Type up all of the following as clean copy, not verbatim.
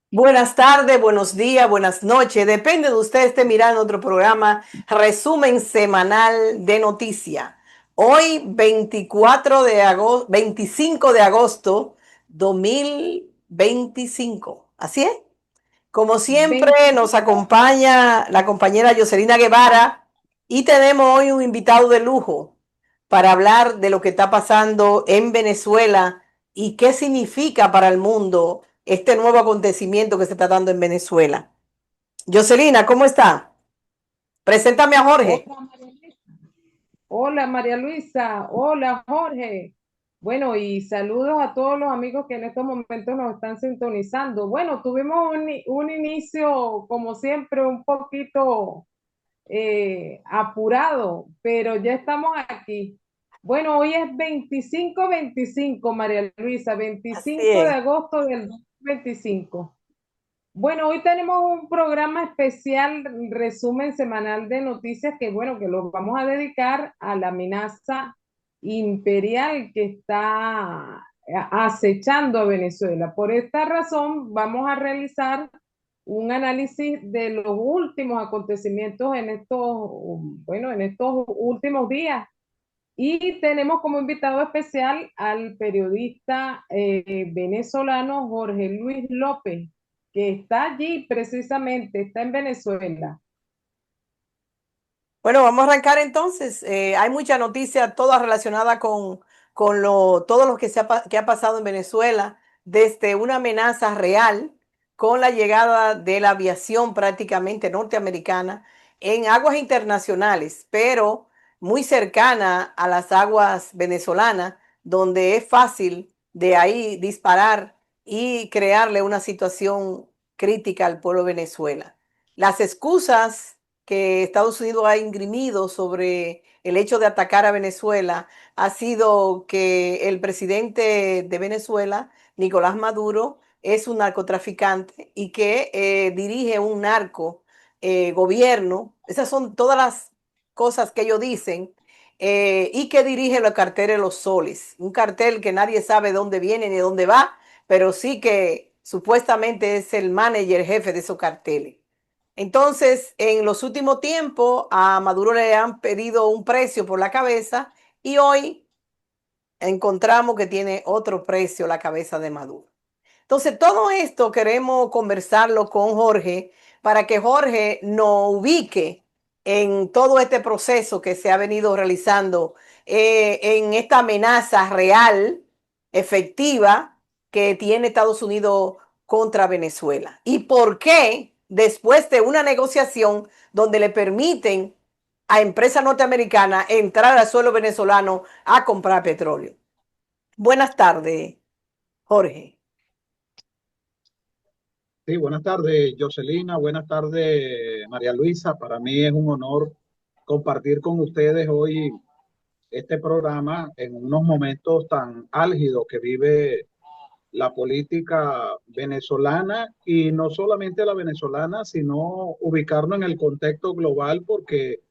Buenas tardes, buenos días, buenas noches. Depende de usted esté mirando otro programa, resumen semanal de noticias. Hoy, 24 de agosto, 25 de agosto 2025. ¿Así es? Como siempre, nos 25. acompaña la compañera Yoselina Guevara y tenemos hoy un invitado de lujo para hablar de lo que está pasando en Venezuela y qué significa para el mundo este nuevo acontecimiento que se está dando en Venezuela. Yoselina, ¿cómo está? Preséntame a Jorge. Hola María Luisa. Hola María Luisa. Hola Jorge. Bueno, y saludos a todos los amigos que en estos momentos nos están sintonizando. Bueno, tuvimos un inicio, como siempre, un poquito apurado, pero ya estamos aquí. Bueno, hoy es 25-25, María Luisa, Así 25 de es. agosto del 2025. Bueno, hoy tenemos un programa especial, resumen semanal de noticias que, bueno, que lo vamos a dedicar a la amenaza imperial que está acechando a Venezuela. Por esta razón, vamos a realizar un análisis de los últimos acontecimientos en estos, bueno, en estos últimos días. Y tenemos como invitado especial al periodista venezolano Jorge Luis López, que está allí precisamente, está en Venezuela. Bueno, vamos a arrancar entonces. Hay mucha noticia, toda relacionada con todo lo que, que ha pasado en Venezuela, desde una amenaza real con la llegada de la aviación prácticamente norteamericana en aguas internacionales, pero muy cercana a las aguas venezolanas, donde es fácil de ahí disparar y crearle una situación crítica al pueblo de Venezuela. Las excusas que Estados Unidos ha ingrimido sobre el hecho de atacar a Venezuela ha sido que el presidente de Venezuela, Nicolás Maduro, es un narcotraficante y que dirige un narco gobierno. Esas son todas las cosas que ellos dicen. Y que dirige los carteles Los Soles, un cartel que nadie sabe dónde viene ni dónde va, pero sí que supuestamente es el manager jefe de esos carteles. Entonces, en los últimos tiempos, a Maduro le han pedido un precio por la cabeza y hoy encontramos que tiene otro precio la cabeza de Maduro. Entonces, todo esto queremos conversarlo con Jorge para que Jorge nos ubique en todo este proceso que se ha venido realizando, en esta amenaza real, efectiva, que tiene Estados Unidos contra Venezuela. ¿Y por qué, después de una negociación donde le permiten a empresas norteamericanas entrar al suelo venezolano a comprar petróleo? Buenas tardes, Jorge. Sí, buenas tardes, Jocelina. Buenas tardes, María Luisa. Para mí es un honor compartir con ustedes hoy este programa en unos momentos tan álgidos que vive la política venezolana y no solamente la venezolana, sino ubicarnos en el contexto global porque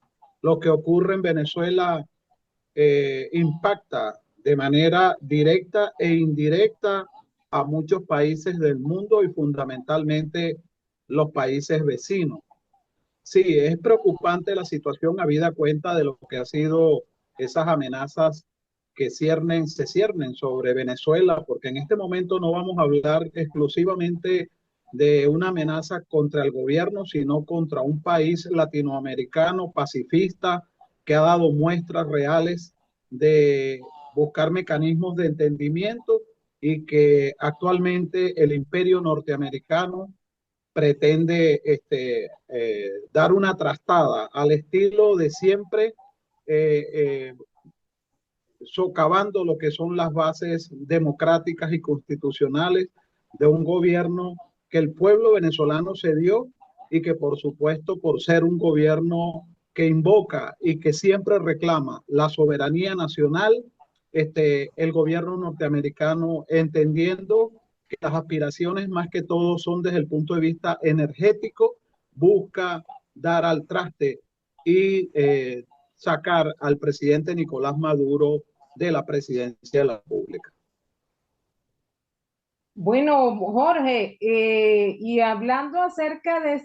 lo que ocurre en Venezuela impacta de manera directa e indirecta a muchos países del mundo y fundamentalmente los países vecinos. Sí, es preocupante la situación habida cuenta de lo que ha sido esas amenazas que se ciernen sobre Venezuela, porque en este momento no vamos a hablar exclusivamente de una amenaza contra el gobierno, sino contra un país latinoamericano pacifista que ha dado muestras reales de buscar mecanismos de entendimiento y que actualmente el imperio norteamericano pretende dar una trastada al estilo de siempre, eh, eh, socavando lo que son las bases democráticas y constitucionales de un gobierno que el pueblo venezolano se dio y que por supuesto por ser un gobierno que invoca y que siempre reclama la soberanía nacional, el gobierno norteamericano entendiendo que las aspiraciones más que todo son desde el punto de vista energético, busca dar al traste y sacar al presidente Nicolás Maduro de la presidencia de la República. Bueno, Jorge, y hablando acerca de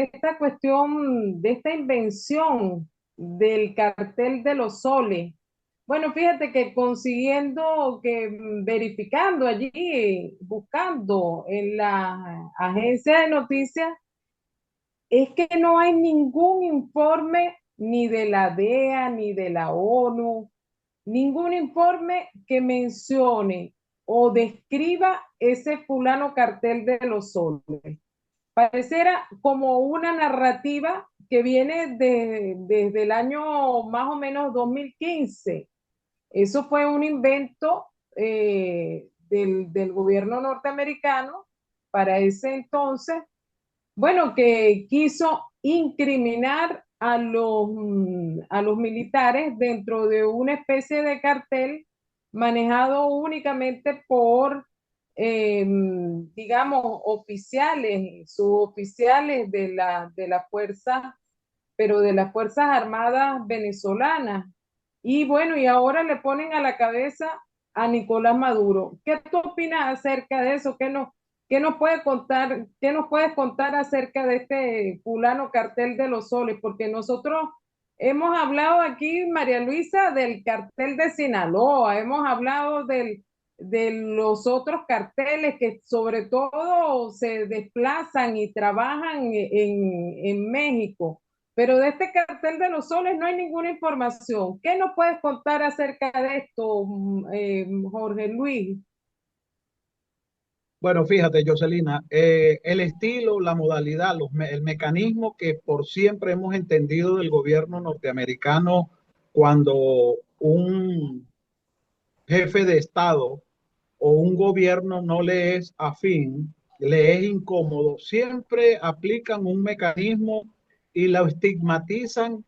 esta cuestión, de esta invención del cartel de los soles, bueno, fíjate que consiguiendo, verificando allí, buscando en la agencia de noticias, es que no hay ningún informe ni de la DEA ni de la ONU, ningún informe que mencione o describa ese fulano cartel de los soles. Pareciera como una narrativa que viene desde el año más o menos 2015. Eso fue un invento del gobierno norteamericano para ese entonces, bueno, que quiso incriminar a los militares dentro de una especie de cartel manejado únicamente por, digamos, oficiales, suboficiales de la fuerza, pero de las Fuerzas Armadas venezolanas. Y bueno, y ahora le ponen a la cabeza a Nicolás Maduro. ¿Qué tú opinas acerca de eso? ¿Qué nos puede contar, qué nos puedes contar acerca de este fulano cartel de los soles? Porque nosotros hemos hablado aquí, María Luisa, del cartel de Sinaloa, hemos hablado de los otros carteles que sobre todo se desplazan y trabajan en México. Pero de este cartel de los soles no hay ninguna información. ¿Qué nos puedes contar acerca de esto, Jorge Luis? Bueno, fíjate, Jocelina, el estilo, la modalidad, el mecanismo que por siempre hemos entendido del gobierno norteamericano cuando un jefe de Estado o un gobierno no le es afín, le es incómodo, siempre aplican un mecanismo y lo estigmatizan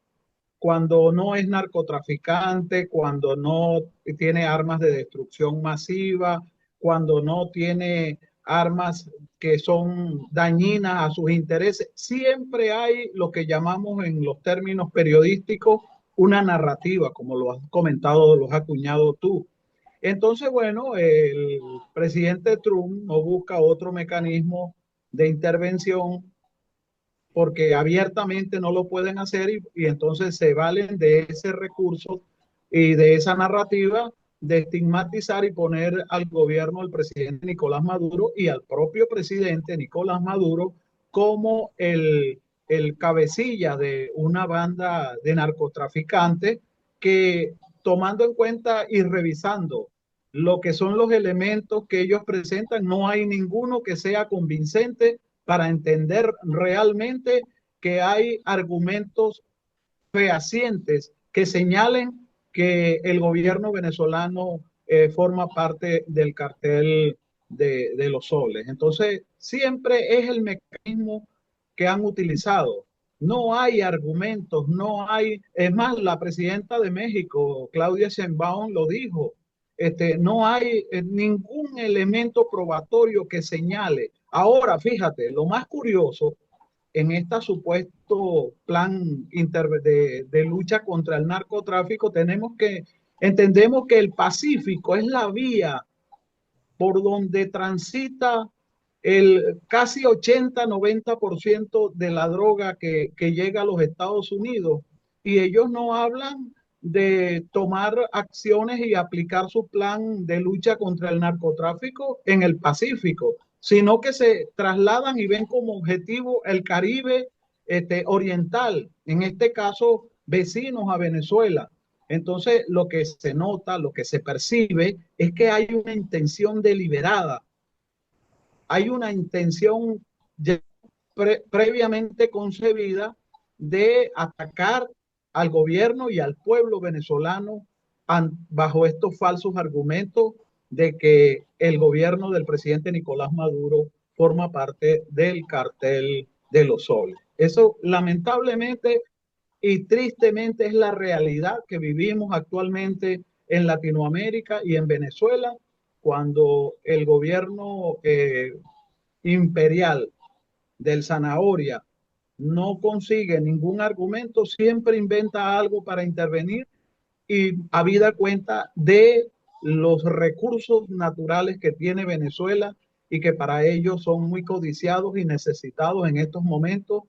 cuando no es narcotraficante, cuando no tiene armas de destrucción masiva, cuando no tiene armas que son dañinas a sus intereses. Siempre hay lo que llamamos en los términos periodísticos una narrativa, como lo has comentado, lo has acuñado tú. Entonces, bueno, el presidente Trump no busca otro mecanismo de intervención porque abiertamente no lo pueden hacer y entonces se valen de ese recurso y de esa narrativa de estigmatizar y poner al gobierno del presidente Nicolás Maduro y al propio presidente Nicolás Maduro como el cabecilla de una banda de narcotraficantes que, tomando en cuenta y revisando lo que son los elementos que ellos presentan, no hay ninguno que sea convincente para entender realmente que hay argumentos fehacientes que señalen que el gobierno venezolano forma parte del cartel de los soles. Entonces, siempre es el mecanismo que han utilizado. No hay argumentos, no hay, es más, la presidenta de México, Claudia Sheinbaum, lo dijo, no hay ningún elemento probatorio que señale. Ahora, fíjate, lo más curioso en este supuesto plan de lucha contra el narcotráfico, entendemos que el Pacífico es la vía por donde transita el casi 80-90% de la droga que llega a los Estados Unidos. Y ellos no hablan de tomar acciones y aplicar su plan de lucha contra el narcotráfico en el Pacífico, sino que se trasladan y ven como objetivo el Caribe oriental, en este caso vecinos a Venezuela. Entonces, lo que se nota, lo que se percibe es que hay una intención deliberada, hay una intención previamente concebida de atacar al gobierno y al pueblo venezolano bajo estos falsos argumentos de que el gobierno del presidente Nicolás Maduro forma parte del cartel de los soles. Eso lamentablemente y tristemente es la realidad que vivimos actualmente en Latinoamérica y en Venezuela, cuando el gobierno imperial del Zanahoria no consigue ningún argumento, siempre inventa algo para intervenir y habida cuenta de los recursos naturales que tiene Venezuela y que para ellos son muy codiciados y necesitados en estos momentos.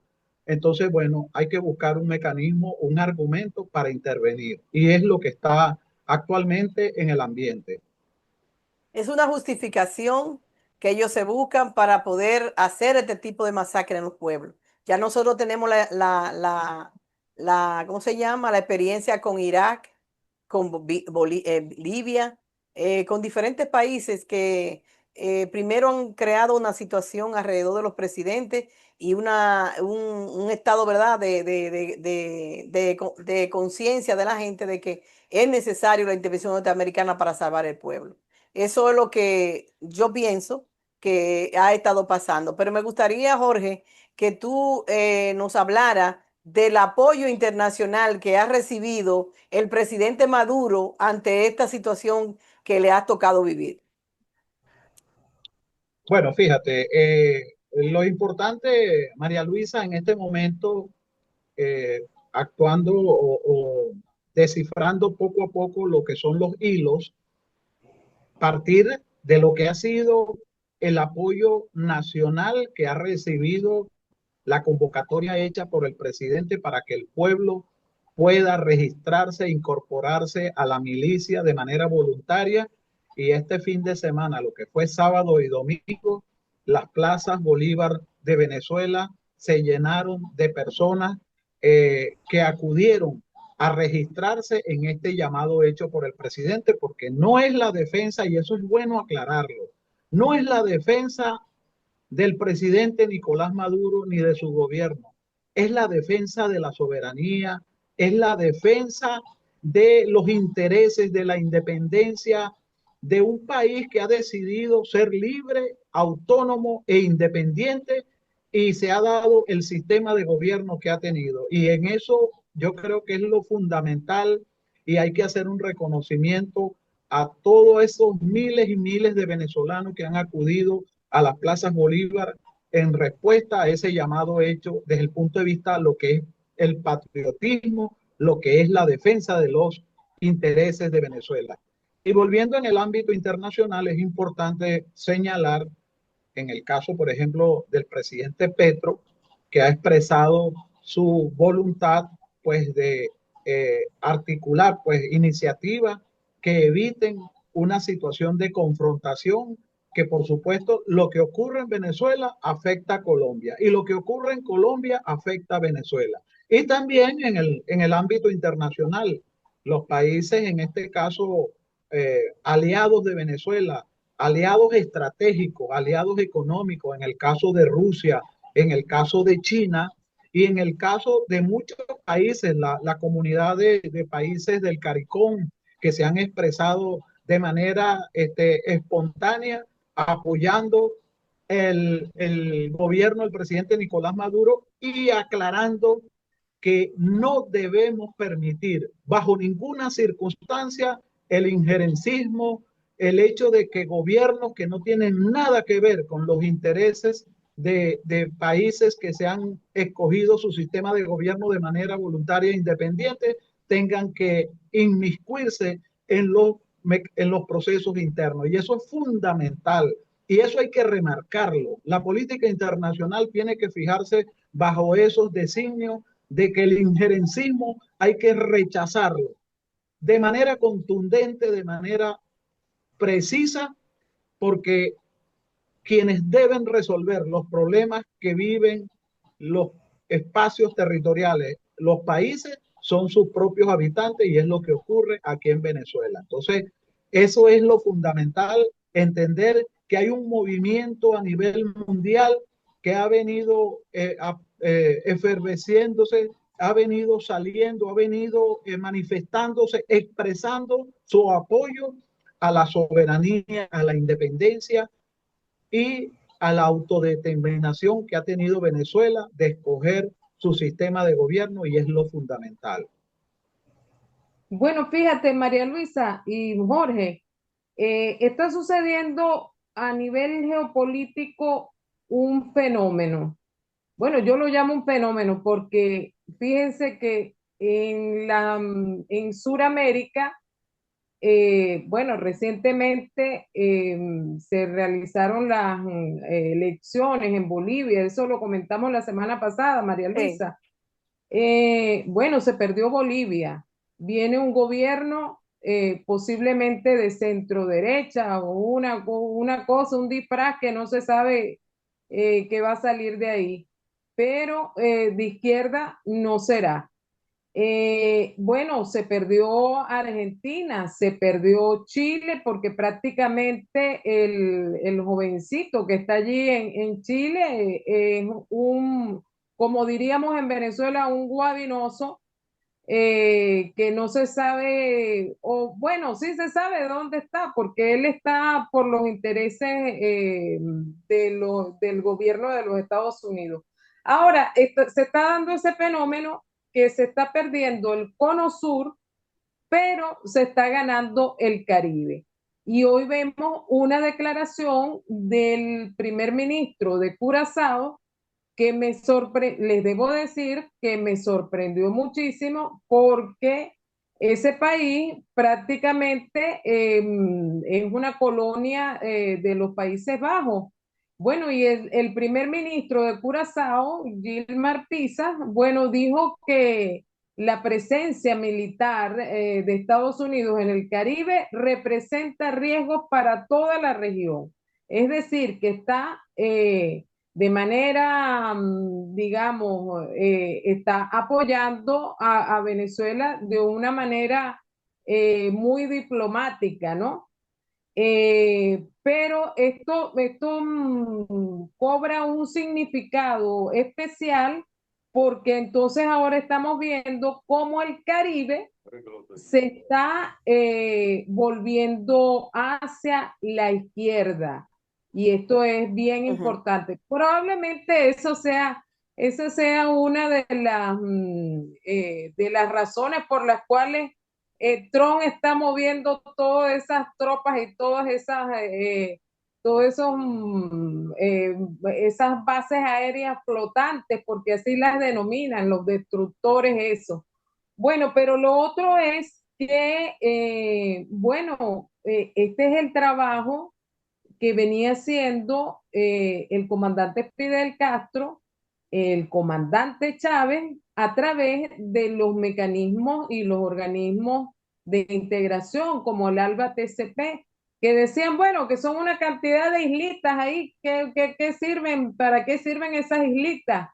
Entonces, bueno, hay que buscar un mecanismo, un argumento para intervenir. Y es lo que está actualmente en el ambiente. Es una justificación que ellos se buscan para poder hacer este tipo de masacre en los pueblos. Ya nosotros tenemos ¿cómo se llama? La experiencia con Irak, con Libia, con diferentes países que primero han creado una situación alrededor de los presidentes y un estado, ¿verdad?, de conciencia de la gente de que es necesario la intervención norteamericana para salvar el pueblo. Eso es lo que yo pienso que ha estado pasando. Pero me gustaría, Jorge, que tú nos hablara del apoyo internacional que ha recibido el presidente Maduro ante esta situación que le ha tocado vivir. Bueno, fíjate, lo importante, María Luisa, en este momento, actuando o descifrando poco a poco lo que son los hilos, partir de lo que ha sido el apoyo nacional que ha recibido la convocatoria hecha por el presidente para que el pueblo pueda registrarse, incorporarse a la milicia de manera voluntaria. Y este fin de semana, lo que fue sábado y domingo, las plazas Bolívar de Venezuela se llenaron de personas que acudieron a registrarse en este llamado hecho por el presidente, porque no es la defensa, y eso es bueno aclararlo, no es la defensa del presidente Nicolás Maduro ni de su gobierno. Es la defensa de la soberanía, es la defensa de los intereses de la independencia de un país que ha decidido ser libre, autónomo e independiente y se ha dado el sistema de gobierno que ha tenido. Y en eso yo creo que es lo fundamental y hay que hacer un reconocimiento a todos esos miles y miles de venezolanos que han acudido a las plazas Bolívar en respuesta a ese llamado hecho desde el punto de vista de lo que es el patriotismo, lo que es la defensa de los intereses de Venezuela. Y volviendo en el ámbito internacional, es importante señalar en el caso, por ejemplo, del presidente Petro, que ha expresado su voluntad pues de articular pues iniciativas que eviten una situación de confrontación que por supuesto lo que ocurre en Venezuela afecta a Colombia y lo que ocurre en Colombia afecta a Venezuela. Y también en el ámbito internacional, los países, en este caso aliados de Venezuela, aliados estratégicos, aliados económicos, en el caso de Rusia, en el caso de China y en el caso de muchos países, la comunidad de países del CARICOM que se han expresado de manera espontánea apoyando el gobierno del presidente Nicolás Maduro y aclarando que no debemos permitir bajo ninguna circunstancia el injerencismo, el hecho de que gobiernos que no tienen nada que ver con los intereses de países que se han escogido su sistema de gobierno de manera voluntaria e independiente tengan que inmiscuirse en los procesos internos. Y eso es fundamental. Y eso hay que remarcarlo. La política internacional tiene que fijarse bajo esos designios de que el injerencismo hay que rechazarlo de manera contundente, de manera precisa, porque quienes deben resolver los problemas que viven los espacios territoriales, los países, son sus propios habitantes y es lo que ocurre aquí en Venezuela. Entonces, eso es lo fundamental, entender que hay un movimiento a nivel mundial que ha venido efervesciéndose, ha venido saliendo, ha venido manifestándose, expresando su apoyo a la soberanía, a la independencia y a la autodeterminación que ha tenido Venezuela de escoger su sistema de gobierno y es lo fundamental. Bueno, fíjate, María Luisa y Jorge, está sucediendo a nivel geopolítico un fenómeno. Bueno, yo lo llamo un fenómeno porque fíjense que en Sudamérica bueno, recientemente se realizaron las elecciones en Bolivia, eso lo comentamos la semana pasada, María Sí, Luisa. Bueno, se perdió Bolivia. Viene un gobierno posiblemente de centro derecha o una cosa, un disfraz que no se sabe qué va a salir de ahí, pero de izquierda no será. Bueno, se perdió Argentina, se perdió Chile, porque prácticamente el jovencito que está allí en Chile es un, como diríamos en Venezuela, un guabinoso que no se sabe, o bueno, sí se sabe dónde está, porque él está por los intereses del gobierno de los Estados Unidos. Ahora, se está dando ese fenómeno que se está perdiendo el cono sur, pero se está ganando el Caribe. Y hoy vemos una declaración del primer ministro de Curazao que les debo decir que me sorprendió muchísimo porque ese país prácticamente es una colonia de los Países Bajos. Bueno, y el primer ministro de Curazao, Gilmar Pisa, bueno, dijo que la presencia militar de Estados Unidos en el Caribe representa riesgos para toda la región. Es decir, que está de manera, digamos, está apoyando a Venezuela de una manera muy diplomática, ¿no? Pero esto cobra un significado especial porque entonces ahora estamos viendo cómo el Caribe se está volviendo hacia la izquierda. Y esto es bien ujú, importante. Probablemente eso sea una de las razones por las cuales Trump está moviendo todas esas tropas y todos esos, esas bases aéreas flotantes, porque así las denominan, los destructores, eso. Bueno, pero lo otro es que, bueno, este es el trabajo que venía haciendo el comandante Fidel Castro, el comandante Chávez, a través de los mecanismos y los organismos de integración como el ALBA TCP, que decían, bueno, que son una cantidad de islitas ahí, que sirven, ¿para qué sirven esas islitas?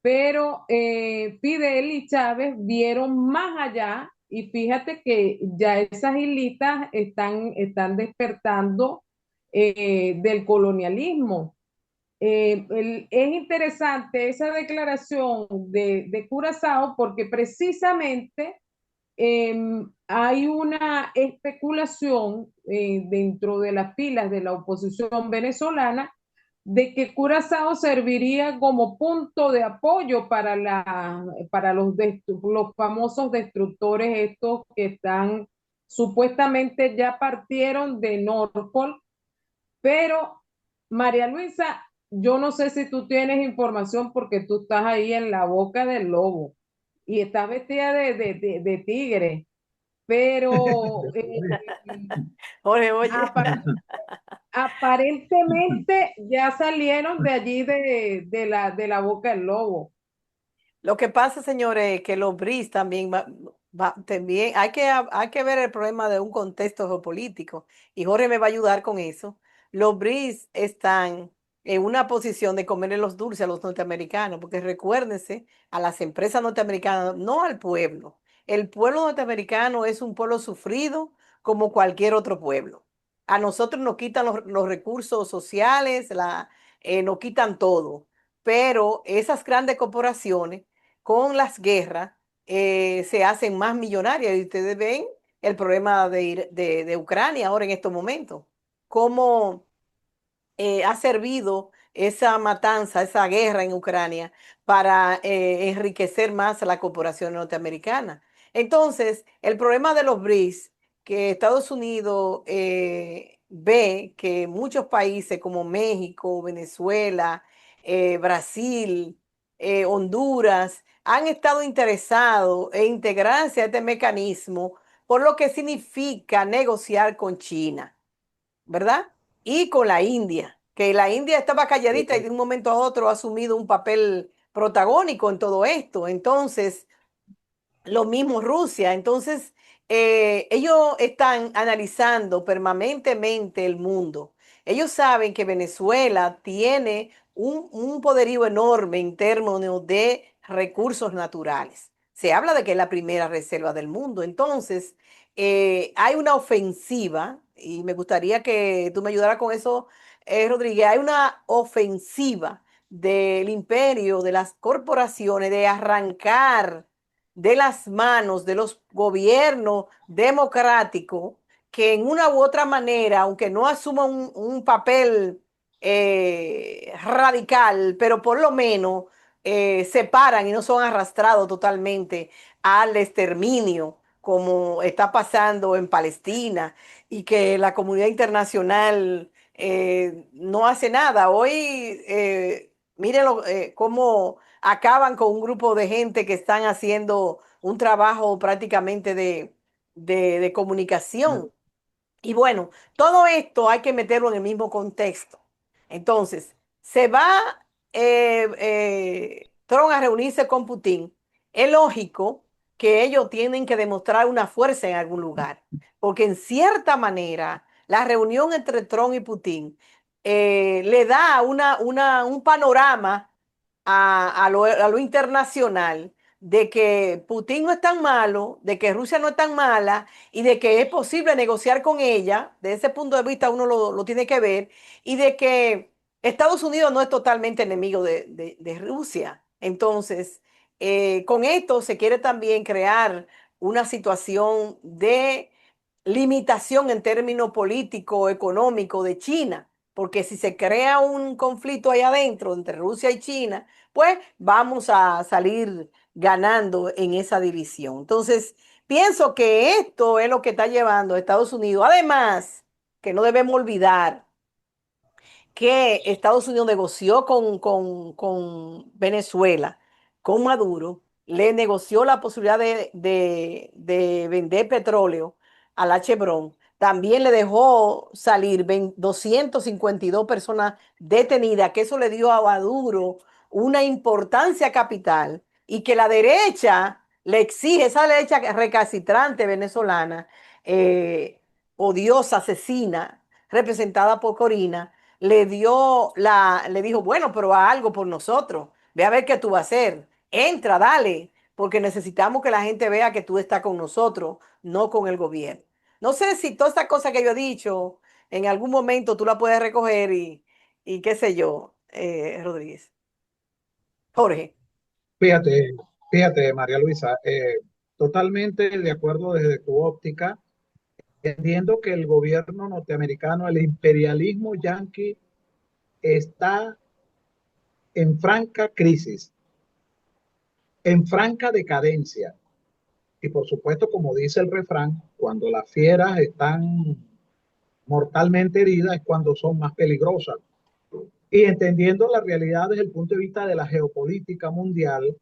Pero Fidel y Chávez vieron más allá y fíjate que ya esas islitas están despertando del colonialismo. Es interesante esa declaración de Curazao porque precisamente hay una especulación dentro de las filas de la oposición venezolana de que Curazao serviría como punto de apoyo para los famosos destructores estos que están supuestamente ya partieron de Norfolk, pero María Luisa, yo no sé si tú tienes información porque tú estás ahí en la boca del lobo y estás vestida de tigre, pero Jorge, oye. apa- aparentemente ya salieron de allí de la boca del lobo. Lo que pasa, señores, que los BRICS también, también hay que ver el problema de un contexto geopolítico y Jorge me va a ayudar con eso. Los BRICS están en una posición de comerle los dulces a los norteamericanos, porque recuérdense, a las empresas norteamericanas, no al pueblo. El pueblo norteamericano es un pueblo sufrido como cualquier otro pueblo. A nosotros nos quitan los recursos sociales, nos quitan todo, pero esas grandes corporaciones con las guerras se hacen más millonarias. Y ustedes ven el problema de Ucrania ahora en estos momentos. Cómo ha servido esa matanza, esa guerra en Ucrania para enriquecer más a la corporación norteamericana. Entonces, el problema de los BRICS, que Estados Unidos ve que muchos países como México, Venezuela, Brasil, Honduras, han estado interesados en integrarse a este mecanismo por lo que significa negociar con China, ¿verdad? Y con la India, que la India estaba calladita y de un momento a otro ha asumido un papel protagónico en todo esto. Entonces, lo mismo Rusia. Entonces, ellos están analizando permanentemente el mundo. Ellos saben que Venezuela tiene un poderío enorme en términos de recursos naturales. Se habla de que es la primera reserva del mundo. Entonces, hay una ofensiva, y me gustaría que tú me ayudaras con eso, Rodríguez. Hay una ofensiva del imperio, de las corporaciones, de arrancar de las manos de los gobiernos democráticos que en una u otra manera, aunque no asuman un papel radical, pero por lo menos se paran y no son arrastrados totalmente al exterminio, como está pasando en Palestina, y que la comunidad internacional no hace nada. Hoy, miren cómo acaban con un grupo de gente que están haciendo un trabajo prácticamente de comunicación. Y bueno, todo esto hay que meterlo en el mismo contexto. Entonces, se va Trump a reunirse con Putin. Es lógico que ellos tienen que demostrar una fuerza en algún lugar, porque en cierta manera la reunión entre Trump y Putin le da un panorama a lo internacional de que Putin no es tan malo, de que Rusia no es tan mala y de que es posible negociar con ella. De ese punto de vista uno lo tiene que ver, y de que Estados Unidos no es totalmente enemigo de Rusia. Entonces, con esto se quiere también crear una situación de limitación en términos político, económico de China, porque si se crea un conflicto ahí adentro entre Rusia y China, pues vamos a salir ganando en esa división. Entonces, pienso que esto es lo que está llevando a Estados Unidos. Además, que no debemos olvidar que Estados Unidos negoció con Venezuela, con Maduro, le negoció la posibilidad de vender petróleo a la Chevron. También le dejó salir 252 personas detenidas, que eso le dio a Maduro una importancia capital, y que la derecha le exige, esa derecha recalcitrante venezolana, odiosa, asesina, representada por Corina, le dijo, bueno, pero haz algo por nosotros, ve a ver qué tú vas a hacer, entra, dale, porque necesitamos que la gente vea que tú estás con nosotros, no con el gobierno. No sé si toda esta cosa que yo he dicho, en algún momento tú la puedes recoger y qué sé yo, Rodríguez. Jorge. Fíjate, fíjate, María Luisa, totalmente de acuerdo desde tu óptica. Entiendo que el gobierno norteamericano, el imperialismo yanqui, está en franca crisis, en franca decadencia. Y por supuesto, como dice el refrán, cuando las fieras están mortalmente heridas es cuando son más peligrosas. Y entendiendo la realidad desde el punto de vista de la geopolítica mundial,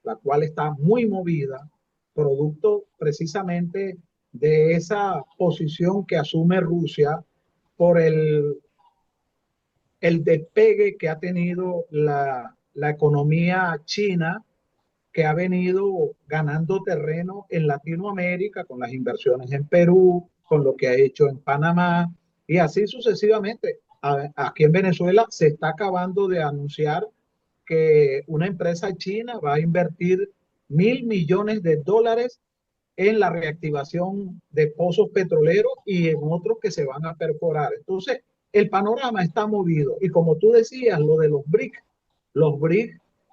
la cual está muy movida, producto precisamente de esa posición que asume Rusia por el despegue que ha tenido la economía china, que ha venido ganando terreno en Latinoamérica con las inversiones en Perú, con lo que ha hecho en Panamá y así sucesivamente. Aquí en Venezuela se está acabando de anunciar que una empresa china va a invertir $1.000 millones en la reactivación de pozos petroleros y en otros que se van a perforar. Entonces, el panorama está movido. Y como tú decías, lo de los BRIC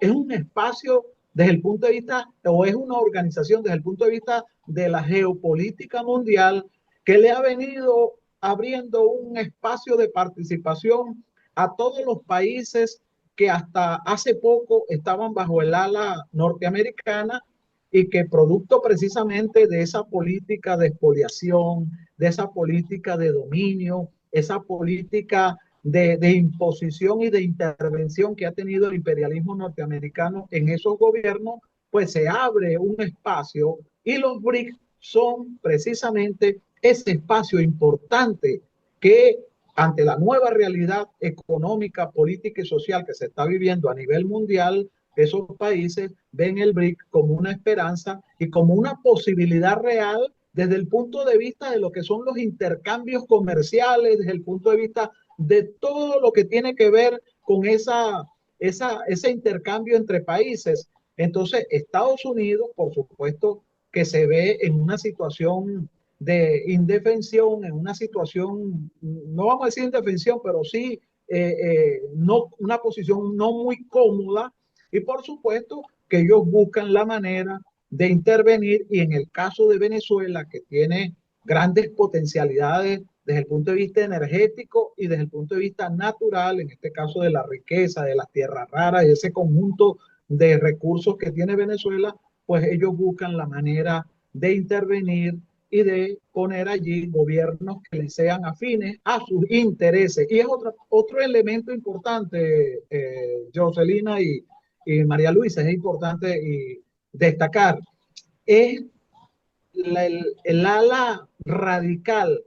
es un espacio desde el punto de vista, o es una organización desde el punto de vista de la geopolítica mundial, que le ha venido abriendo un espacio de participación a todos los países que hasta hace poco estaban bajo el ala norteamericana y que producto precisamente de esa política de expoliación, de esa política de dominio, esa política de imposición y de intervención que ha tenido el imperialismo norteamericano en esos gobiernos, pues se abre un espacio y los BRICS son precisamente ese espacio importante que ante la nueva realidad económica, política y social que se está viviendo a nivel mundial, esos países ven el BRIC como una esperanza y como una posibilidad real desde el punto de vista de lo que son los intercambios comerciales, desde el punto de vista de todo lo que tiene que ver con ese intercambio entre países. Entonces, Estados Unidos, por supuesto, que se ve en una situación de indefensión, en una situación, no vamos a decir indefensión, pero sí no, una posición no muy cómoda, y por supuesto que ellos buscan la manera de intervenir, y en el caso de Venezuela, que tiene grandes potencialidades desde el punto de vista energético y desde el punto de vista natural, en este caso de la riqueza, de las tierras raras y ese conjunto de recursos que tiene Venezuela, pues ellos buscan la manera de intervenir y de poner allí gobiernos que les sean afines a sus intereses. Y es otro elemento importante, Jocelina y María Luisa, es importante destacar, es el ala radical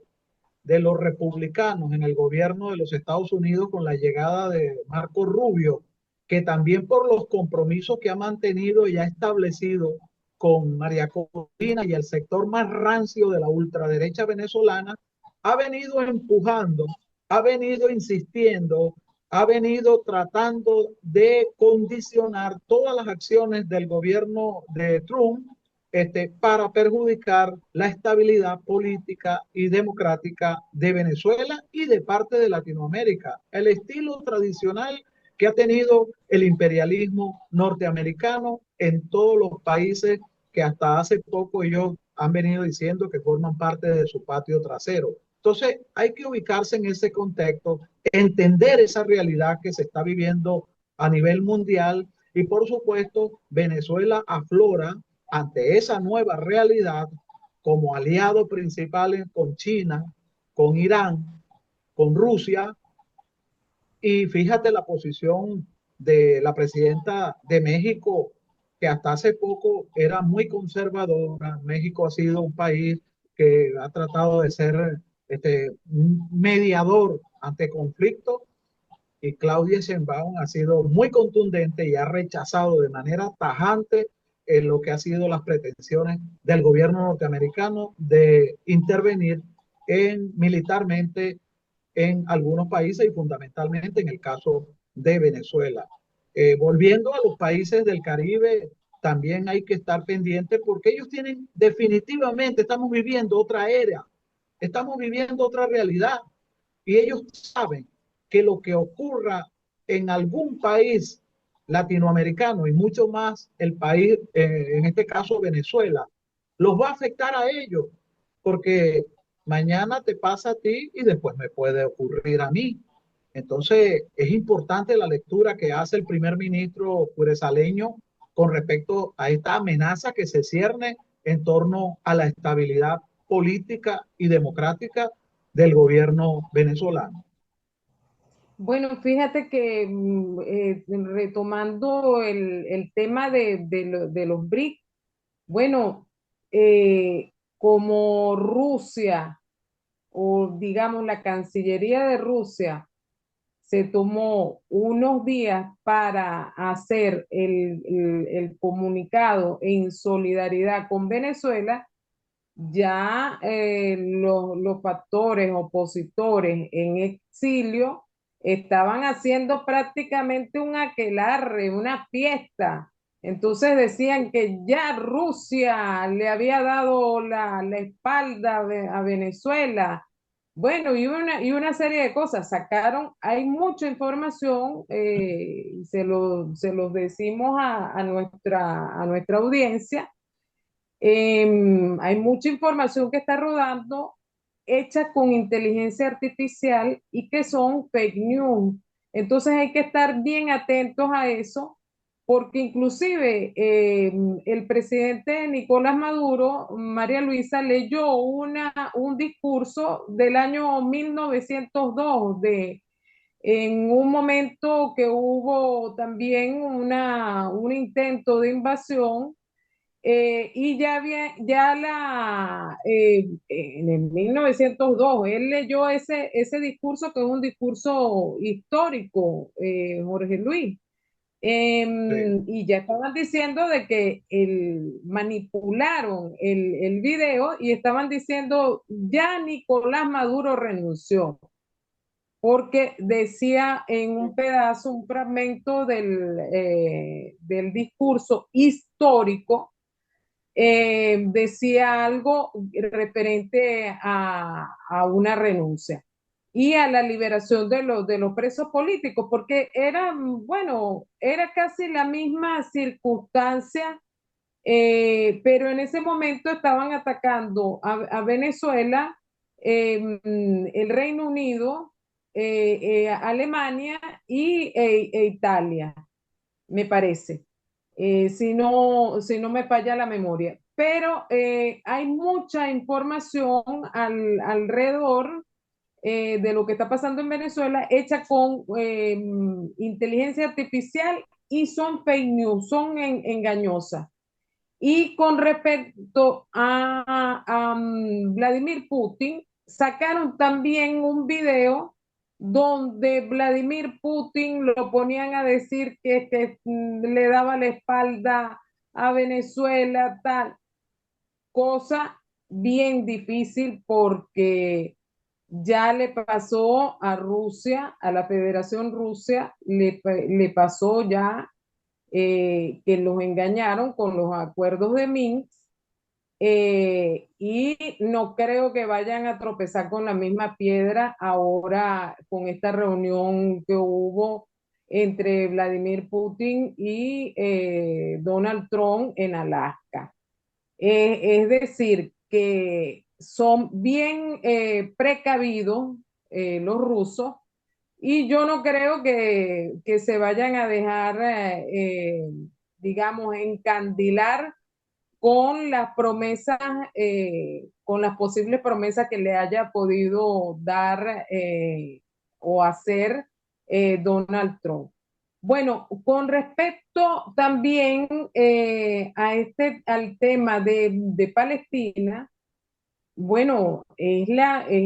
de los republicanos en el gobierno de los Estados Unidos con la llegada de Marco Rubio, que también por los compromisos que ha mantenido y ha establecido con María Corina y el sector más rancio de la ultraderecha venezolana, ha venido empujando, ha venido insistiendo, ha venido tratando de condicionar todas las acciones del gobierno de Trump para perjudicar la estabilidad política y democrática de Venezuela y de parte de Latinoamérica. El estilo tradicional que ha tenido el imperialismo norteamericano en todos los países que hasta hace poco ellos han venido diciendo que forman parte de su patio trasero. Entonces hay que ubicarse en ese contexto, entender esa realidad que se está viviendo a nivel mundial, y por supuesto Venezuela aflora ante esa nueva realidad como aliado principal con China, con Irán, con Rusia. Y fíjate la posición de la presidenta de México, que hasta hace poco era muy conservadora. México ha sido un país que ha tratado de ser un mediador ante conflictos, y Claudia Sheinbaum ha sido muy contundente y ha rechazado de manera tajante lo que ha sido las pretensiones del gobierno norteamericano de intervenir militarmente en algunos países y fundamentalmente en el caso de Venezuela. Volviendo a los países del Caribe, también hay que estar pendientes porque ellos tienen definitivamente, estamos viviendo otra era, estamos viviendo otra realidad, y ellos saben que lo que ocurra en algún país latinoamericano y mucho más el país, en este caso Venezuela, los va a afectar a ellos, porque mañana te pasa a ti y después me puede ocurrir a mí. Entonces, es importante la lectura que hace el primer ministro curesaleño con respecto a esta amenaza que se cierne en torno a la estabilidad política y democrática del gobierno venezolano. Bueno, fíjate que retomando el tema de los BRIC, bueno, como Rusia o digamos la Cancillería de Rusia se tomó unos días para hacer el comunicado en solidaridad con Venezuela, ya los factores opositores en exilio estaban haciendo prácticamente un aquelarre, una fiesta. Entonces decían que ya Rusia le había dado la espalda a Venezuela. Bueno, y una serie de cosas. Sacaron, hay mucha información, se los decimos a nuestra audiencia. Hay mucha información que está rodando hecha con inteligencia artificial y que son fake news. Entonces hay que estar bien atentos a eso, porque inclusive el presidente Nicolás Maduro, María Luisa, leyó un discurso del año 1902 en un momento que hubo también un intento de invasión Y en el 1902, él leyó ese discurso, que es un discurso histórico, Jorge Luis. Sí. Y ya estaban diciendo de que manipularon el video y estaban diciendo, ya Nicolás Maduro renunció, porque decía en un pedazo, un fragmento del discurso histórico, decía algo referente a una renuncia y a la liberación de los presos políticos, porque bueno, era casi la misma circunstancia, pero en ese momento estaban atacando a Venezuela, el Reino Unido, Alemania e Italia, me parece, si no me falla la memoria. Pero hay mucha información alrededor de lo que está pasando en Venezuela, hecha con inteligencia artificial, y son fake news, son engañosas. Y con respecto a Vladimir Putin, sacaron también un video donde Vladimir Putin lo ponían a decir que le daba la espalda a Venezuela, tal cosa bien difícil, porque ya le pasó a Rusia, a la Federación Rusia, le pasó ya, que los engañaron con los acuerdos de Minsk, y no creo que vayan a tropezar con la misma piedra ahora con esta reunión que hubo entre Vladimir Putin y Donald Trump en Alaska. Es decir, que son bien precavidos, los rusos, y yo no creo que se vayan a dejar, digamos, encandilar con las promesas, con las posibles promesas que le haya podido dar, o hacer, Donald Trump. Bueno, con respecto también al tema de Palestina, bueno, es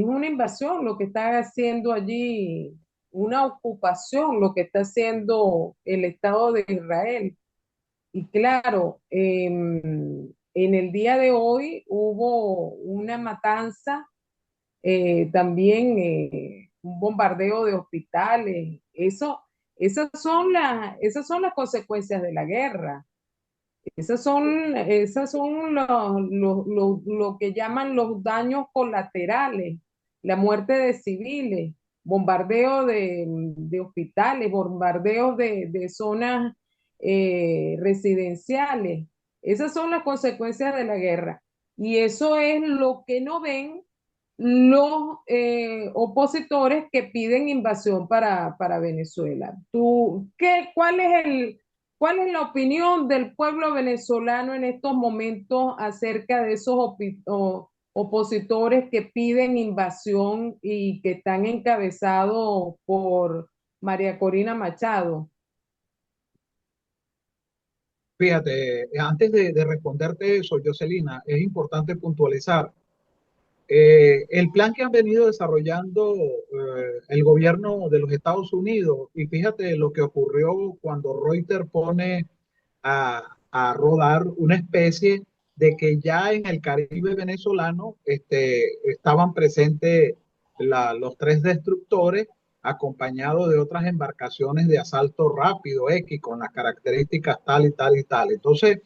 una invasión lo que está haciendo allí, una ocupación lo que está haciendo el Estado de Israel. Y claro, en el día de hoy hubo una matanza, también un bombardeo de hospitales. Esas son las consecuencias de la guerra. Esas son lo que llaman los daños colaterales, la muerte de civiles, bombardeo de hospitales, bombardeos de zonas residenciales. Esas son las consecuencias de la guerra. Y eso es lo que no ven los opositores que piden invasión para Venezuela. ¿Cuál es la opinión del pueblo venezolano en estos momentos acerca de esos opositores que piden invasión y que están encabezados por María Corina Machado? Fíjate, antes de responderte eso, Jocelina, es importante puntualizar. El plan que han venido desarrollando el gobierno de los Estados Unidos, y fíjate lo que ocurrió cuando Reuters pone a rodar una especie de que ya en el Caribe venezolano estaban presentes los tres destructores acompañados de otras embarcaciones de asalto rápido X con las características tal y tal y tal. Entonces,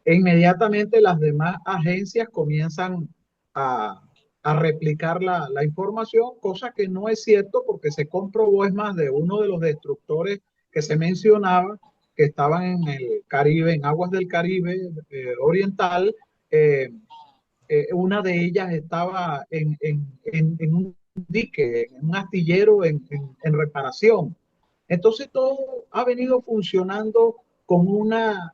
inmediatamente las demás agencias comienzan a, a replicar la información, cosa que no es cierto porque se comprobó, es más, de uno de los destructores que se mencionaba, que estaban en el Caribe, en aguas del Caribe oriental. eh, una de ellas estaba en un dique, en un astillero en reparación. Entonces todo ha venido funcionando con una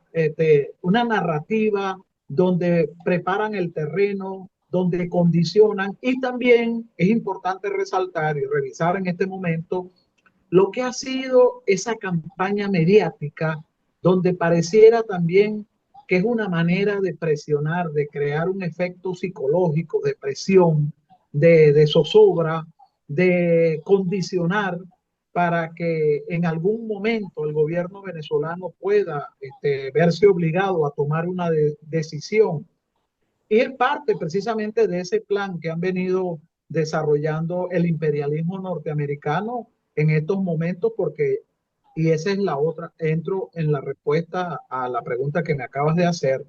narrativa donde preparan el terreno, donde condicionan, y también es importante resaltar y revisar en este momento lo que ha sido esa campaña mediática donde pareciera también que es una manera de presionar, de crear un efecto psicológico, de presión, de zozobra, de condicionar para que en algún momento el gobierno venezolano pueda verse obligado a tomar una decisión. Y es parte precisamente de ese plan que han venido desarrollando el imperialismo norteamericano en estos momentos, porque, y esa es la otra, entro en la respuesta a la pregunta que me acabas de hacer,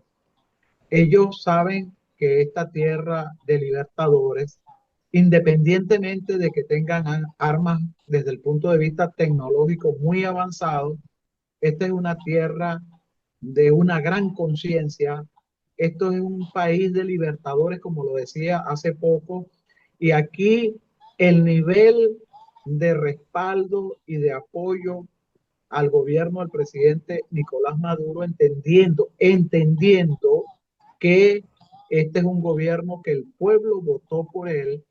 ellos saben que esta tierra de libertadores, independientemente de que tengan armas desde el punto de vista tecnológico muy avanzado, esta es una tierra de una gran conciencia. Esto es un país de libertadores, como lo decía hace poco, y aquí el nivel de respaldo y de apoyo al gobierno del presidente Nicolás Maduro, entendiendo que este es un gobierno que el pueblo votó por él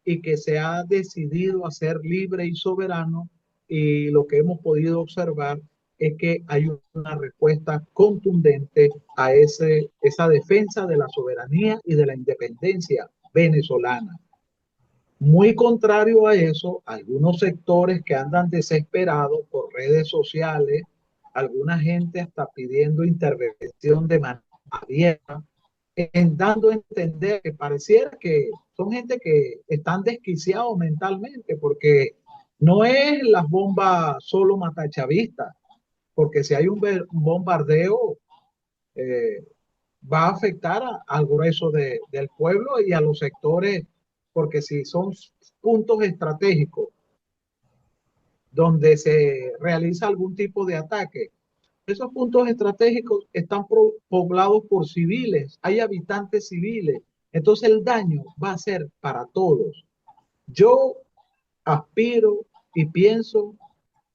y que se ha decidido a ser libre y soberano, y lo que hemos podido observar es que hay una respuesta contundente a esa defensa de la soberanía y de la independencia venezolana. Muy contrario a eso, algunos sectores que andan desesperados por redes sociales, alguna gente está pidiendo intervención de manera abierta, en dando a entender que pareciera que son gente que están desquiciados mentalmente, porque no es las bombas solo matachavistas, porque si hay un bombardeo, eh, va a afectar al grueso del pueblo y a los sectores, porque si son puntos estratégicos donde se realiza algún tipo de ataque, esos puntos estratégicos están poblados por civiles, hay habitantes civiles, entonces el daño va a ser para todos. Yo aspiro y pienso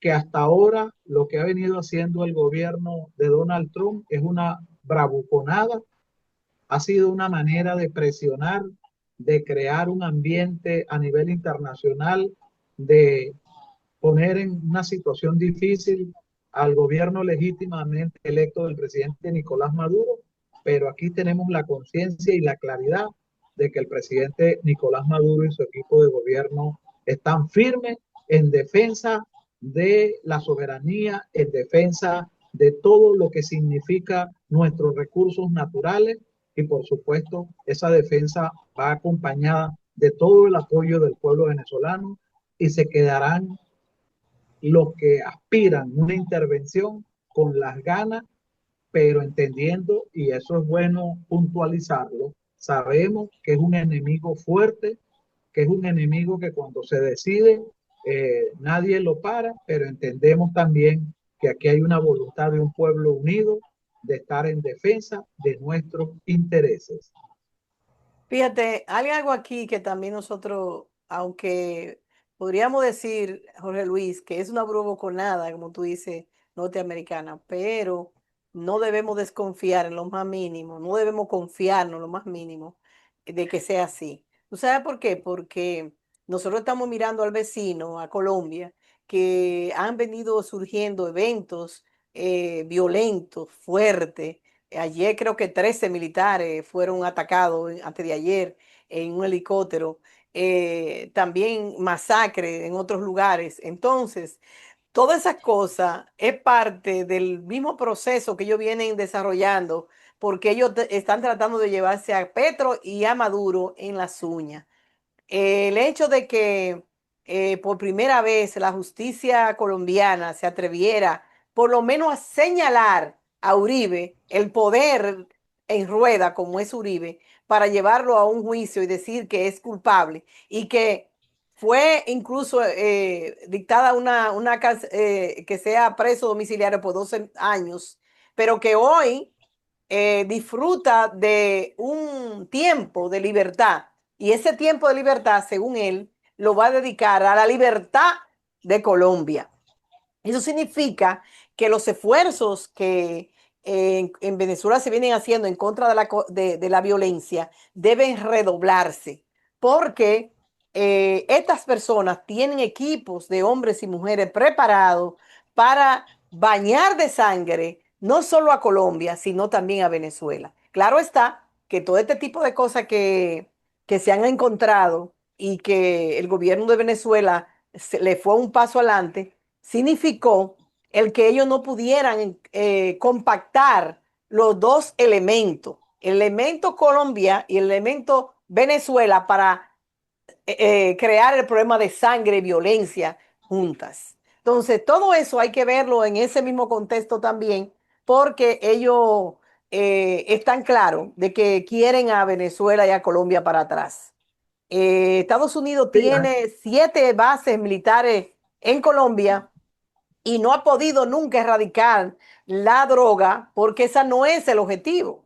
que hasta ahora lo que ha venido haciendo el gobierno de Donald Trump es una bravuconada, ha sido una manera de presionar, de crear un ambiente a nivel internacional, de poner en una situación difícil al gobierno legítimamente electo del presidente Nicolás Maduro, pero aquí tenemos la conciencia y la claridad de que el presidente Nicolás Maduro y su equipo de gobierno están firmes en defensa de la soberanía, en defensa de todo lo que significa nuestros recursos naturales, y por supuesto esa defensa va acompañada de todo el apoyo del pueblo venezolano, y se quedarán los que aspiran una intervención con las ganas, pero entendiendo, y eso es bueno puntualizarlo, sabemos que es un enemigo fuerte, que es un enemigo que cuando se decide nadie lo para, pero entendemos también que aquí hay una voluntad de un pueblo unido de estar en defensa de nuestros intereses. Fíjate, hay algo aquí que también nosotros, aunque podríamos decir, Jorge Luis, que es una bruboconada, como tú dices, norteamericana, pero no debemos desconfiar en lo más mínimo, no debemos confiarnos en lo más mínimo de que sea así. ¿Tú sabes por qué? Porque nosotros estamos mirando al vecino, a Colombia, que han venido surgiendo eventos violentos, fuertes. Ayer creo que 13 militares fueron atacados antes de ayer en un helicóptero. También masacre en otros lugares. Entonces, todas esas cosas es parte del mismo proceso que ellos vienen desarrollando, porque ellos están tratando de llevarse a Petro y a Maduro en las uñas. El hecho de que por primera vez la justicia colombiana se atreviera por lo menos a señalar a Uribe el poder en rueda como es Uribe para llevarlo a un juicio y decir que es culpable y que fue incluso dictada que sea preso domiciliario por 12 años, pero que hoy disfruta de un tiempo de libertad, y ese tiempo de libertad, según él, lo va a dedicar a la libertad de Colombia. Eso significa que los esfuerzos que en Venezuela se vienen haciendo en contra de la violencia deben redoblarse, porque estas personas tienen equipos de hombres y mujeres preparados para bañar de sangre no solo a Colombia, sino también a Venezuela. Claro está que todo este tipo de cosas que se han encontrado y que el gobierno de Venezuela le fue un paso adelante, significó el que ellos no pudieran compactar los dos elementos, el elemento Colombia y el elemento Venezuela para crear el problema de sangre y violencia juntas. Entonces, todo eso hay que verlo en ese mismo contexto también, porque ellos están claros de que quieren a Venezuela y a Colombia para atrás. Estados Unidos Sí, tiene 7 bases militares en Colombia y no ha podido nunca erradicar la droga porque esa no es el objetivo.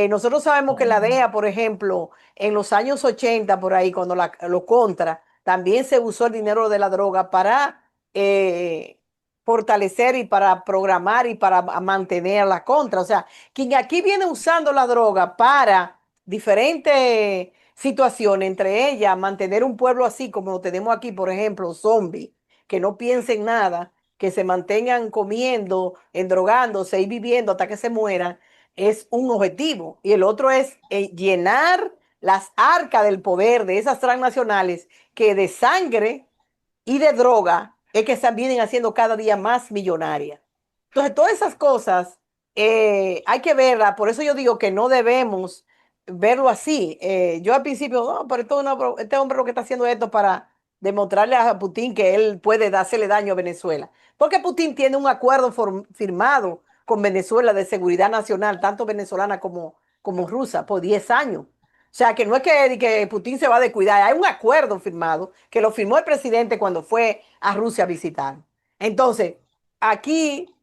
Nosotros sabemos que la DEA, por ejemplo, en los años 80, por ahí, cuando lo contra, también se usó el dinero de la droga para fortalecer y para programar y para mantener la contra. O sea, quien aquí viene usando la droga para diferentes situaciones, entre ellas mantener un pueblo así como lo tenemos aquí, por ejemplo, zombie, que no piensen nada, que se mantengan comiendo, endrogándose y viviendo hasta que se mueran, es un objetivo. Y el otro es llenar las arcas del poder de esas transnacionales que de sangre y de droga es que se vienen haciendo cada día más millonarias. Entonces, todas esas cosas hay que verlas. Por eso yo digo que no debemos verlo así. Yo al principio, no, pero este hombre lo que está haciendo es esto para demostrarle a Putin que él puede hacerle daño a Venezuela. Porque Putin tiene un acuerdo firmado con Venezuela de seguridad nacional, tanto venezolana como rusa, por 10 años. O sea, que no es que Putin se va a descuidar, hay un acuerdo firmado que lo firmó el presidente cuando fue a Rusia a visitar. Entonces, aquí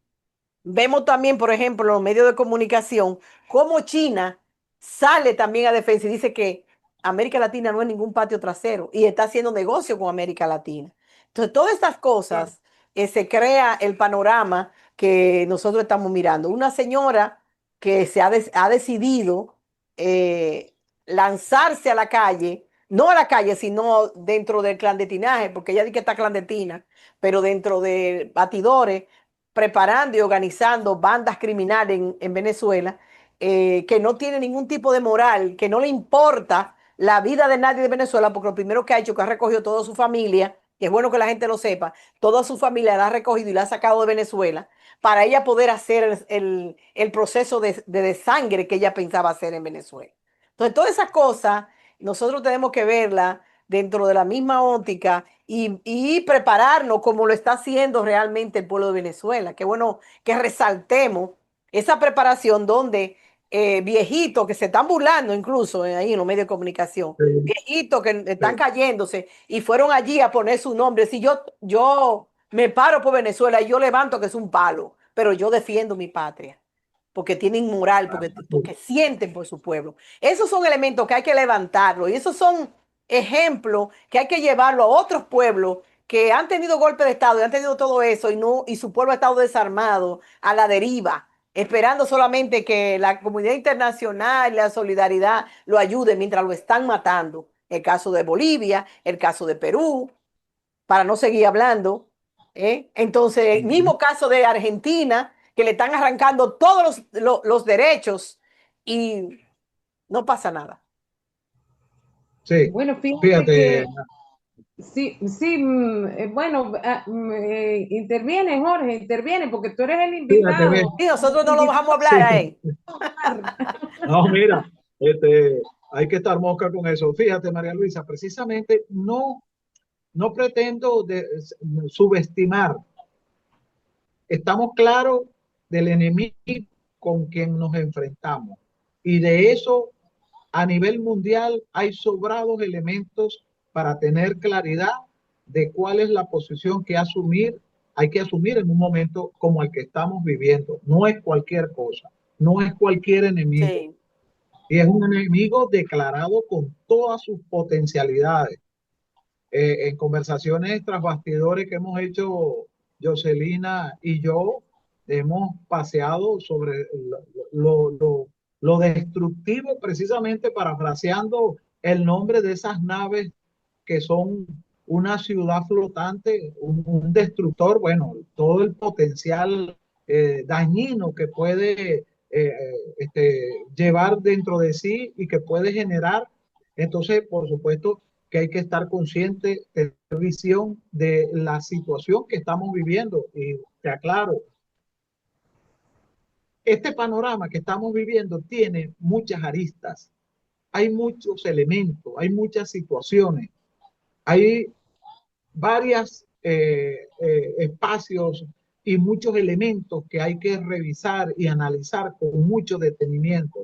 vemos también, por ejemplo, en los medios de comunicación, cómo China sale también a defensa y dice que América Latina no es ningún patio trasero y está haciendo negocio con América Latina. Entonces, todas estas cosas se crea el panorama que nosotros estamos mirando. Una señora que ha decidido eh, lanzarse a la calle, no a la calle, sino dentro del clandestinaje, porque ella dice que está clandestina, pero dentro de batidores preparando y organizando bandas criminales en Venezuela, que no tiene ningún tipo de moral, que no le importa la vida de nadie de Venezuela, porque lo primero que ha hecho es que ha recogido toda su familia, y es bueno que la gente lo sepa, toda su familia la ha recogido y la ha sacado de Venezuela para ella poder hacer el proceso de sangre que ella pensaba hacer en Venezuela. Entonces, todas esas cosas nosotros tenemos que verlas dentro de la misma óptica y prepararnos como lo está haciendo realmente el pueblo de Venezuela. Qué bueno que resaltemos esa preparación donde viejitos que se están burlando incluso ahí en los medios de comunicación, sí, viejitos que están sí. cayéndose y fueron allí a poner su nombre. Si yo me paro por Venezuela y yo levanto que es un palo, pero yo defiendo mi patria. Porque tienen moral, porque sienten por su pueblo. Esos son elementos que hay que levantarlo y esos son ejemplo que hay que llevarlo a otros pueblos que han tenido golpe de Estado y han tenido todo eso y, no, y su pueblo ha estado desarmado, a la deriva, esperando solamente que la comunidad internacional y la solidaridad lo ayude mientras lo están matando. El caso de Bolivia, el caso de Perú, para no seguir hablando. Entonces, el mismo caso de Argentina, que le están arrancando todos los derechos y no pasa nada. Sí, Bueno, fíjate fíjate, que sí, sí, bueno, interviene, Jorge, interviene, porque tú eres el fíjate, ve, invitado. Y nosotros no lo Invitado dejamos hablar sí, a él. no, mira, hay que estar mosca con eso. Fíjate, María Luisa, precisamente no pretendo subestimar. Estamos claros del enemigo con quien nos enfrentamos. Y de eso, a nivel mundial, hay sobrados elementos para tener claridad de cuál es la posición hay que asumir en un momento como el que estamos viviendo. No es cualquier cosa, no es cualquier enemigo. Sí. Y es un enemigo declarado con todas sus potencialidades. En conversaciones tras bastidores que hemos hecho Jocelina y yo, hemos paseado sobre lo, lo, lo destructivo, precisamente parafraseando el nombre de esas naves que son una ciudad flotante, un destructor, bueno, todo el potencial dañino que puede llevar dentro de sí y que puede generar. Entonces, por supuesto que hay que estar consciente, de visión de la situación que estamos viviendo. Y te aclaro, este panorama que estamos viviendo tiene muchas aristas, hay muchos elementos, hay muchas situaciones, hay varios espacios y muchos elementos que hay que revisar y analizar con mucho detenimiento.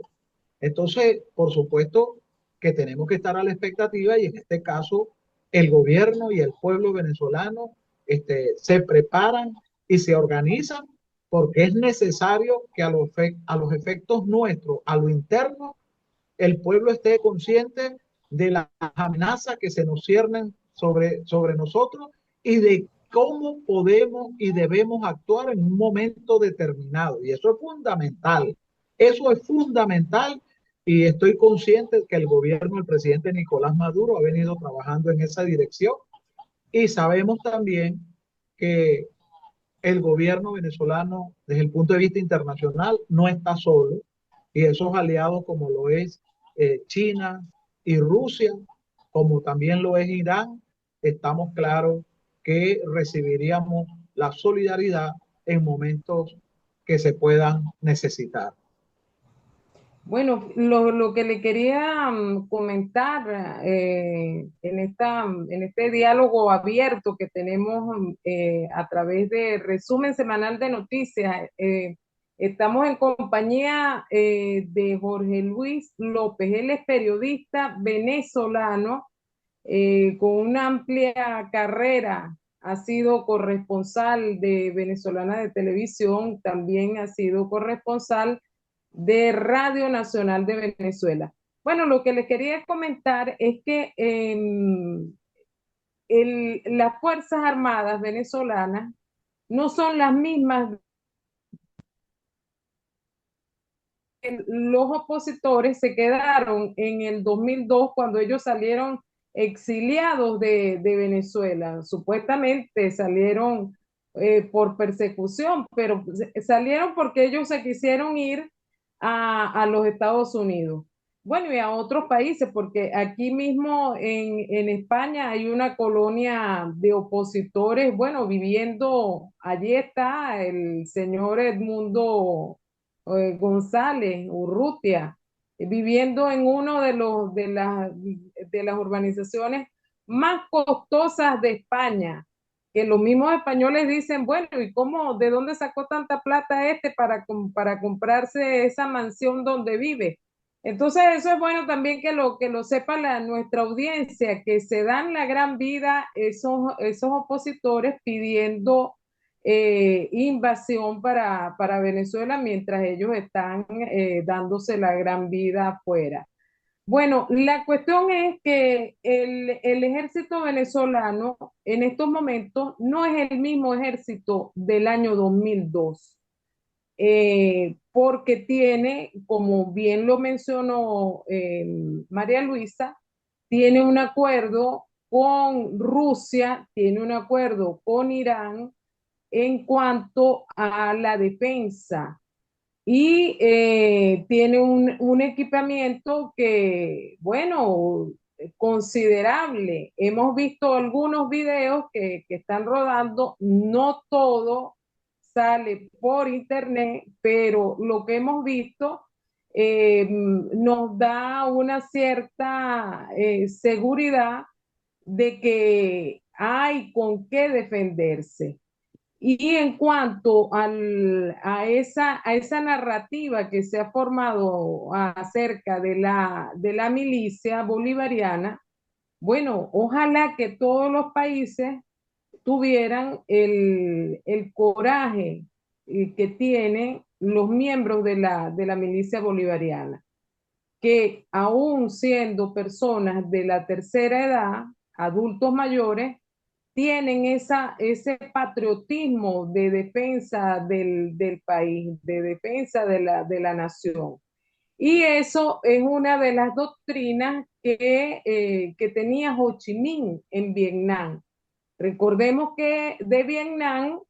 Entonces, por supuesto que tenemos que estar a la expectativa y en este caso el gobierno y el pueblo venezolano se preparan y se organizan porque es necesario que a los efectos nuestros, a lo interno, el pueblo esté consciente de las amenazas que se nos ciernen sobre nosotros y de cómo podemos y debemos actuar en un momento determinado. Y eso es fundamental. Eso es fundamental y estoy consciente que el gobierno del presidente Nicolás Maduro ha venido trabajando en esa dirección y sabemos también que el gobierno venezolano, desde el punto de vista internacional, no está solo y esos aliados como lo es China y Rusia, como también lo es Irán, estamos claros que recibiríamos la solidaridad en momentos que se puedan necesitar. Bueno, lo que le quería comentar en este diálogo abierto que tenemos a través de resumen semanal de noticias, estamos en compañía de Jorge Luis López. Él es periodista venezolano con una amplia carrera. Ha sido corresponsal de Venezolana de Televisión, también ha sido corresponsal de Radio Nacional de Venezuela. Bueno, lo que les quería comentar es que las Fuerzas Armadas venezolanas no son las mismas. Los opositores se quedaron en el 2002 cuando ellos salieron exiliados de Venezuela. Supuestamente salieron por persecución, pero salieron porque ellos se quisieron ir a los Estados Unidos. Bueno, y a otros países, porque aquí mismo en España hay una colonia de opositores, bueno, viviendo, allí está el señor Edmundo González Urrutia, viviendo en uno de las urbanizaciones más costosas de España, que los mismos españoles dicen, bueno, ¿y cómo, de dónde sacó tanta plata para comprarse esa mansión donde vive? Entonces eso es bueno también que lo sepa nuestra audiencia, que se dan la gran vida esos opositores pidiendo invasión para Venezuela mientras ellos están dándose la gran vida afuera. Bueno, la cuestión es que el ejército venezolano en estos momentos no es el mismo ejército del año 2002, porque tiene, como bien lo mencionó María Luisa, tiene un acuerdo con Rusia, tiene un acuerdo con Irán en cuanto a la defensa y tiene un equipamiento que, bueno, considerable. Hemos visto algunos videos que están rodando, no todo sale por internet, pero lo que hemos visto nos da una cierta seguridad de que hay con qué defenderse. Y en cuanto a esa narrativa que se ha formado acerca de la milicia bolivariana, bueno, ojalá que todos los países tuvieran el coraje que tienen los miembros de la milicia bolivariana, que aún siendo personas de la tercera edad, adultos mayores, tienen ese patriotismo de defensa del país, de defensa de la nación. Y eso es una de las doctrinas que tenía Ho Chi Minh en Vietnam. Recordemos que de Vietnam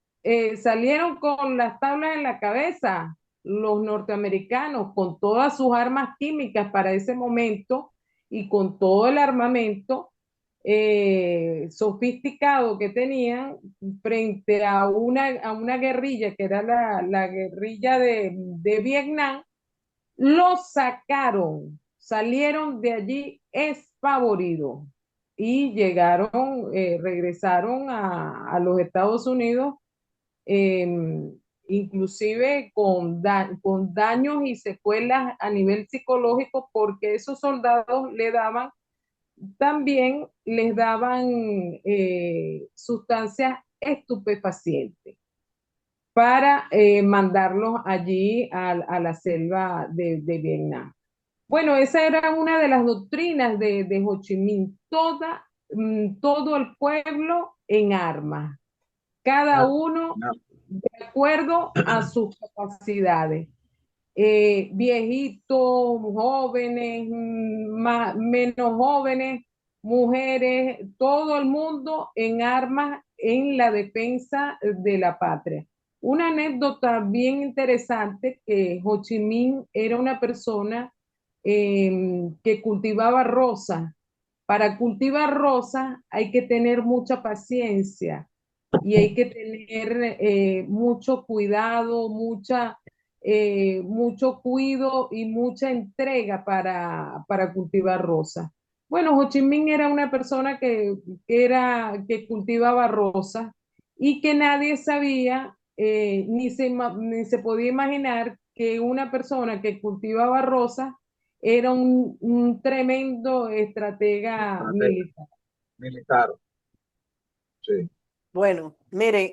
salieron con las tablas en la cabeza los norteamericanos con todas sus armas químicas para ese momento y con todo el armamento sofisticado que tenían frente a una guerrilla que era la guerrilla de Vietnam, los sacaron, salieron de allí espavoridos y llegaron, regresaron a los Estados Unidos, eh, inclusive con daños y secuelas a nivel psicológico, porque esos soldados le daban, también les daban sustancias estupefacientes para mandarlos allí a la selva de Vietnam. Bueno, esa era una de las doctrinas de Ho Chi Minh, todo el pueblo en armas, cada Ah, uno no, de acuerdo a sus capacidades. Viejitos, jóvenes, menos jóvenes, mujeres, todo el mundo en armas en la defensa de la patria. Una anécdota bien interesante que Ho Chi Minh era una persona que cultivaba rosas. Para cultivar rosas hay que tener mucha paciencia y hay que tener mucho cuidado, mucho cuido y mucha entrega para cultivar rosas. Bueno, Ho Chi Minh era una persona que cultivaba rosas y que nadie sabía, ni se podía imaginar que una persona que cultivaba rosas era un tremendo estratega estratega militar. militar, sí. Bueno, miren,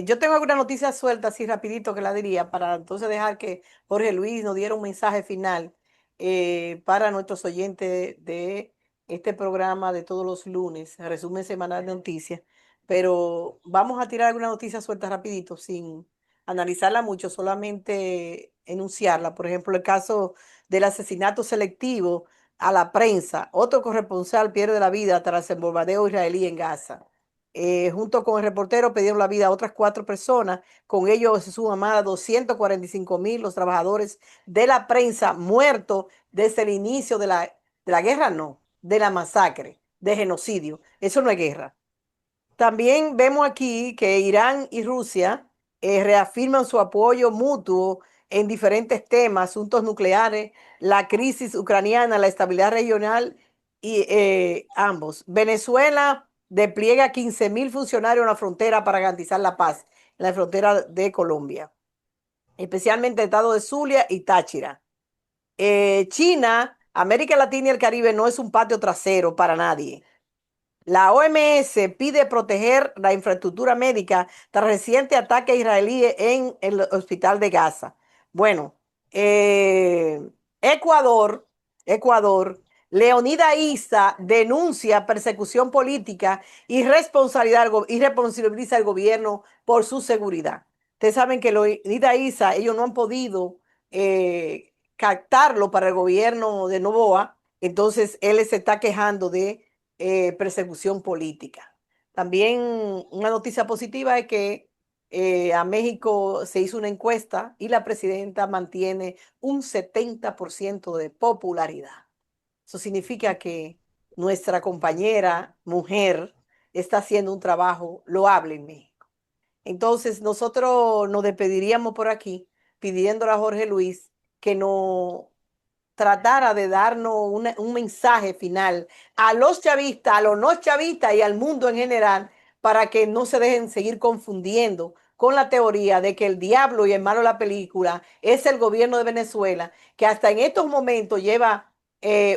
yo tengo alguna noticia suelta, así rapidito que la diría, para entonces dejar que Jorge Luis nos diera un mensaje final para nuestros oyentes de este programa de todos los lunes, resumen semanal de noticias. Pero vamos a tirar alguna noticia suelta rapidito, sin analizarla mucho, solamente enunciarla. Por ejemplo, el caso del asesinato selectivo a la prensa. Otro corresponsal pierde la vida tras el bombardeo israelí en Gaza. Junto con el reportero pidieron la vida a otras 4 personas. Con ellos se suman más de 245,000 los trabajadores de la prensa muertos desde el inicio de la guerra, no, de la masacre, de genocidio. Eso no es guerra. También vemos aquí que Irán y Rusia reafirman su apoyo mutuo en diferentes temas, asuntos nucleares, la crisis ucraniana, la estabilidad regional y ambos. Venezuela despliega 15,000 funcionarios en la frontera para garantizar la paz en la frontera de Colombia, especialmente el estado de Zulia y Táchira. China, América Latina y el Caribe no es un patio trasero para nadie. La OMS pide proteger la infraestructura médica tras reciente ataque israelí en el hospital de Gaza. Bueno, eh, Ecuador, Ecuador, Leonida Isa denuncia persecución política y y responsabiliza al gobierno por su seguridad. Ustedes saben que Leonida Isa, ellos no han podido captarlo para el gobierno de Novoa, entonces él se está quejando de persecución política. También una noticia positiva es que a México se hizo una encuesta y la presidenta mantiene un 70% de popularidad. Eso significa que nuestra compañera mujer está haciendo un trabajo loable en México. Entonces, nosotros nos despediríamos por aquí pidiéndole a Jorge Luis que no tratara de darnos un mensaje final a los chavistas, a los no chavistas y al mundo en general, para que no se dejen seguir confundiendo con la teoría de que el diablo y el malo de la película es el gobierno de Venezuela, que hasta en estos momentos lleva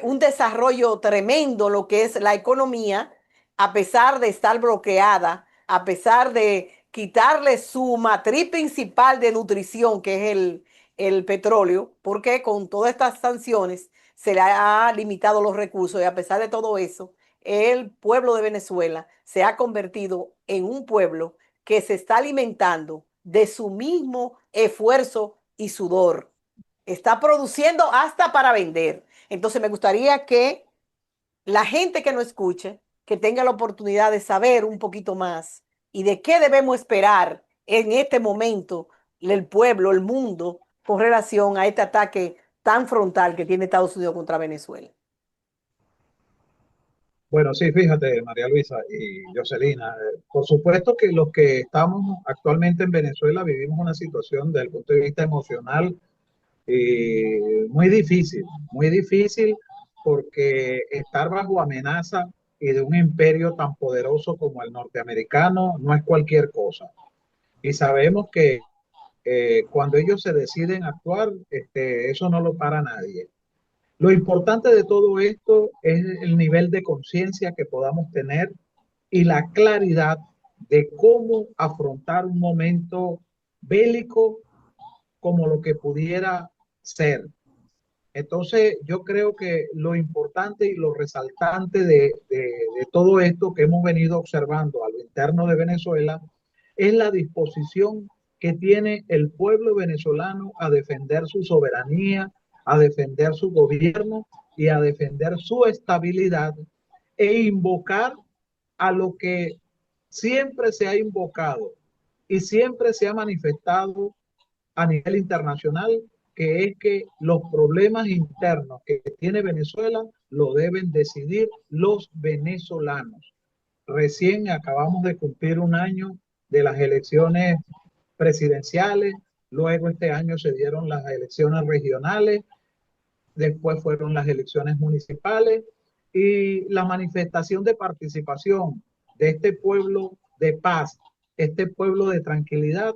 un desarrollo tremendo lo que es la economía, a pesar de estar bloqueada, a pesar de quitarle su matriz principal de nutrición, que es el petróleo, porque con todas estas sanciones se le ha limitado los recursos y a pesar de todo eso, el pueblo de Venezuela se ha convertido en un pueblo que se está alimentando de su mismo esfuerzo y sudor. Está produciendo hasta para vender. Entonces me gustaría que la gente que nos escuche, que tenga la oportunidad de saber un poquito más y de qué debemos esperar en este momento el pueblo, el mundo, con relación a este ataque tan frontal que tiene Estados Unidos contra Venezuela? Bueno, sí, fíjate, María Luisa y Jocelina, por supuesto que los que estamos actualmente en Venezuela vivimos una situación desde el punto de vista emocional muy difícil porque estar bajo amenaza y de un imperio tan poderoso como el norteamericano no es cualquier cosa. Y sabemos que cuando ellos se deciden actuar, eso no lo para nadie. Lo importante de todo esto es el nivel de conciencia que podamos tener y la claridad de cómo afrontar un momento bélico como lo que pudiera ser. Entonces, yo creo que lo importante y lo resaltante de todo esto que hemos venido observando a lo interno de Venezuela es la disposición que tiene el pueblo venezolano a defender su soberanía, a defender su gobierno y a defender su estabilidad e invocar a lo que siempre se ha invocado y siempre se ha manifestado a nivel internacional, que es que los problemas internos que tiene Venezuela lo deben decidir los venezolanos. Recién acabamos de cumplir un año de las elecciones presidenciales, luego este año se dieron las elecciones regionales, después fueron las elecciones municipales y la manifestación de participación de este pueblo de paz, este pueblo de tranquilidad,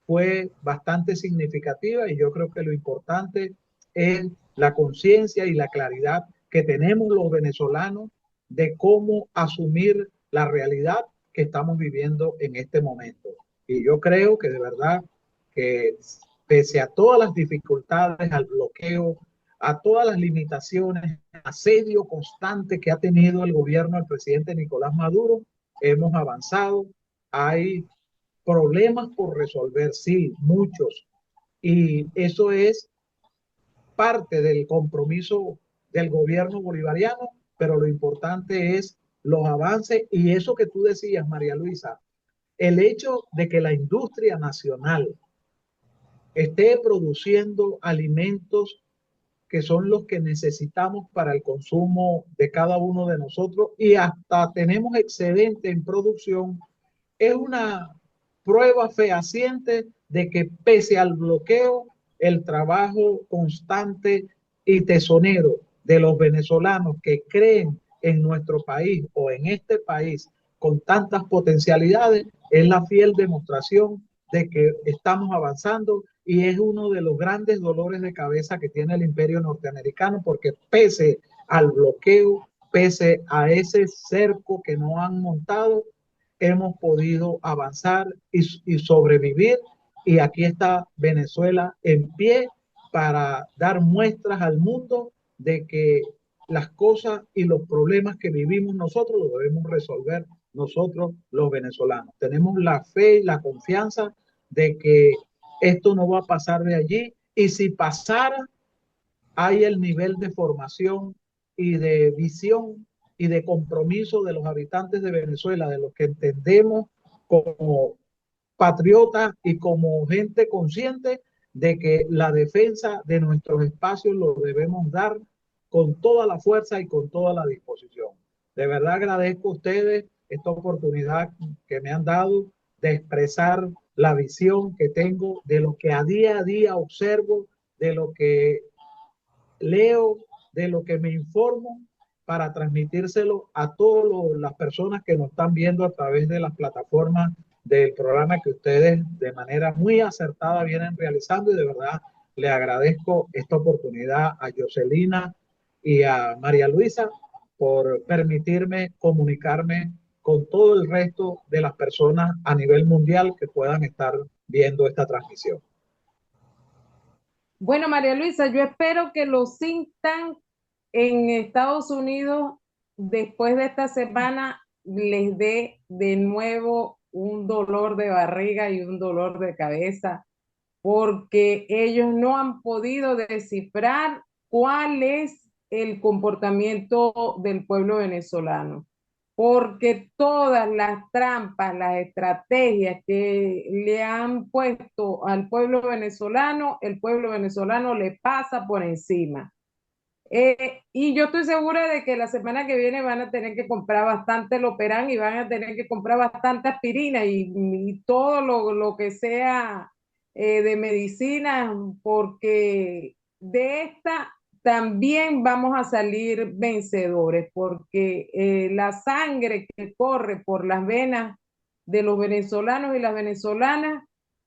fue bastante significativa y yo creo que lo importante es la conciencia y la claridad que tenemos los venezolanos de cómo asumir la realidad que estamos viviendo en este momento. Y yo creo que de verdad que pese a todas las dificultades, al bloqueo, a todas las limitaciones, asedio constante que ha tenido el gobierno del presidente Nicolás Maduro, hemos avanzado. Hay problemas por resolver, sí, muchos. Y eso es parte del compromiso del gobierno bolivariano, pero lo importante es los avances y eso que tú decías, María Luisa, el hecho de que la industria nacional esté produciendo alimentos que son los que necesitamos para el consumo de cada uno de nosotros y hasta tenemos excedente en producción, es una prueba fehaciente de que pese al bloqueo, el trabajo constante y tesonero de los venezolanos que creen en nuestro país o en este país con tantas potencialidades es la fiel demostración de que estamos avanzando y es uno de los grandes dolores de cabeza que tiene el imperio norteamericano porque pese al bloqueo, pese a ese cerco que no han montado, hemos podido avanzar y sobrevivir. Y aquí está Venezuela en pie para dar muestras al mundo de que las cosas y los problemas que vivimos nosotros los debemos resolver nosotros los venezolanos. Tenemos la fe y la confianza de que esto no va a pasar de allí y si pasara, hay el nivel de formación y de visión y de compromiso de los habitantes de Venezuela, de los que entendemos como patriotas y como gente consciente de que la defensa de nuestros espacios lo debemos dar con toda la fuerza y con toda la disposición. De verdad agradezco a ustedes esta oportunidad que me han dado de expresar la visión que tengo de lo que a día observo, de lo que leo, de lo que me informo para transmitírselo a todas las personas que nos están viendo a través de las plataformas del programa que ustedes de manera muy acertada vienen realizando y de verdad le agradezco esta oportunidad a Jocelina y a María Luisa por permitirme comunicarme con todo el resto de las personas a nivel mundial que puedan estar viendo esta transmisión. Bueno, María Luisa, yo espero que los think tank en Estados Unidos después de esta semana les dé de nuevo un dolor de barriga y un dolor de cabeza, porque ellos no han podido descifrar cuál es el comportamiento del pueblo venezolano. porque todas las trampas, las estrategias que le han puesto al pueblo venezolano, el pueblo venezolano le pasa por encima. Y yo estoy segura de que la semana que viene van a tener que comprar bastante Loperán y van a tener que comprar bastante aspirina y todo lo que sea de medicina, porque de esta también vamos a salir vencedores, porque la sangre que corre por las venas de los venezolanos y las venezolanas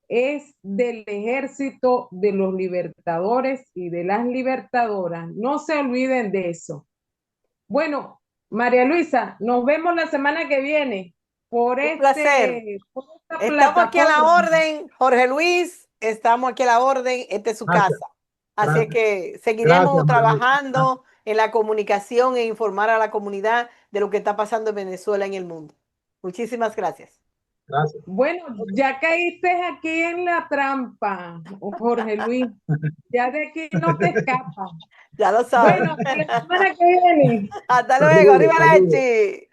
es del ejército de los libertadores y de las libertadoras. No se olviden de eso. Bueno, María Luisa, nos vemos la semana que viene Un placer. por esta Estamos aquí a la plataforma. orden, Jorge Luis, estamos aquí a la orden, esta es su Gracias, casa. Así es gracias, que gracias, seguiremos María. trabajando en la comunicación e informar a la comunidad de lo que está pasando en Venezuela y en el mundo. Muchísimas gracias. Gracias. Bueno, ya caíste aquí en la trampa, Jorge Luis. Ya de aquí no te escapas. Ya lo saben. Bueno, hasta la semana que viene. Hasta luego, Saludos, arriba saludos. Leche.